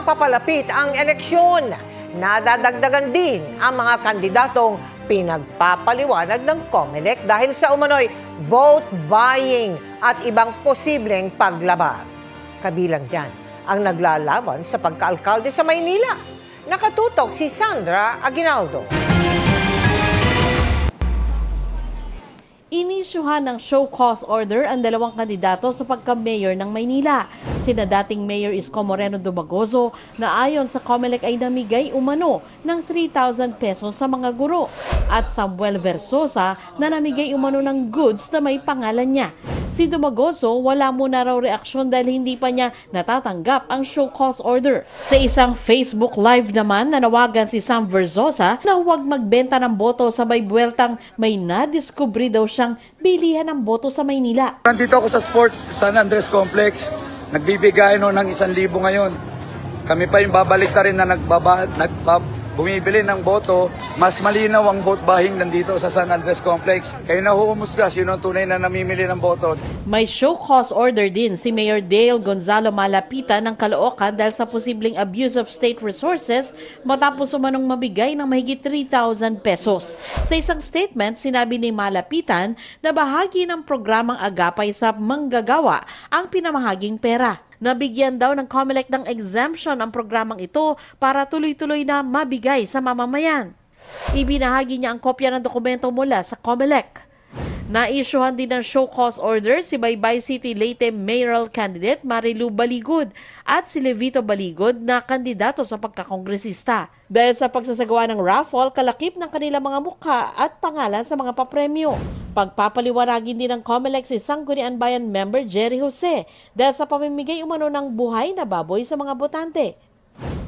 Habang papalapit ang eleksyon, nadadagdagan din ang mga kandidatong pinagpapaliwanag ng COMELEC dahil sa umano'y vote buying at ibang posibleng paglabag. Kabilang dyan ang naglalaban sa pagkaalkalde sa Maynila. Nakatutok si Sandra Aguinaldo. Inisyuhan ng show cause order ang dalawang kandidato sa pagka-mayor ng Maynila. Sina dating Mayor Isko Moreno Dumagoso na ayon sa COMELEC ay namigay umano ng 3,000 pesos sa mga guro at Samuel Versosa na namigay umano ng goods na may pangalan niya. Si Dumagoso wala muna raw reaksyon dahil hindi pa niya natatanggap ang show cause order. Sa isang Facebook Live naman, nanawagan si Sam Versosa na huwag magbenta ng boto sa may buweltang may nadiskubre daw siyang bilihan ng boto sa Maynila. Nandito ako sa Sports San Andres Complex. Nagbibigay ng 1,000 ngayon. Kami pa yung babalik na rin na bumibili ng boto. Mas malinaw ang vote buying nandito sa San Andres Complex. Kayo na humusga sino ang tunay na namimili ng boto. May show cause order din si Mayor Dale Gonzalo Malapitan ng Caloocan dahil sa posibleng abuse of state resources matapos umanong mabigay ng mahigit 3,000 pesos. Sa isang statement, sinabi ni Malapitan na bahagi ng programang Agapay sa Manggagawa ang pinamahaging pera. Nabigyan daw ng COMELEC ng exemption ang programang ito para tuloy-tuloy na mabigay sa mamamayan. Ibinahagi niya ang kopya ng dokumento mula sa COMELEC. Naisyuhan din ng show cause order si Baybay City Leyte mayoral candidate Marilu Baligod at si Levito Baligod na kandidato sa pagkakongresista. Dahil sa pagsasagawa ng raffle, kalakip ng kanilang mga mukha at pangalan sa mga papremyo. Pagpapaliwanagin din ng COMELEC si Sangguniang Bayan member Jerry Jose dahil sa pamimigay umano ng buhay na baboy sa mga botante.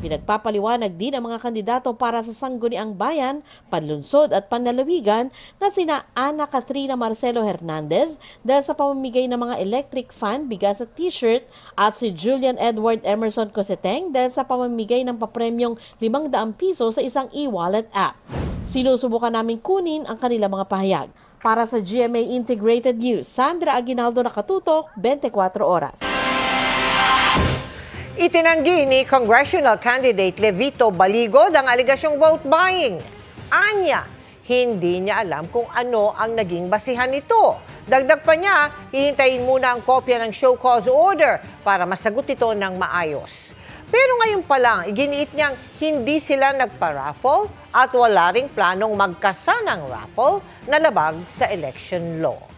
Pinagpapaliwanag din ang mga kandidato para sa Sangguniang Bayan, Panlunsod at Panlalawigan na sina Ana Katrina Marcelo Hernandez dahil sa pamimigay ng mga electric fan, bigas at t-shirt at si Julian Edward Emerson Coseteng dahil sa pamimigay ng papremyong 500 piso sa isang e-wallet app. Sinusubukan namin kunin ang kanilang mga pahayag. Para sa GMA Integrated News, Sandra Aguinaldo, nakatutok, 24 oras. Itinanggi ni congressional candidate Levito Baligod ang aligasyong vote buying. Anya, hindi niya alam kung ano ang naging basihan nito. Dagdag pa niya, hihintayin muna ang kopya ng show cause order para masagot ito ng maayos. Pero ngayon pa lang, iginiit niyang hindi sila nagpa-raffle at wala ring planong magkasanang raffle na labag sa election law.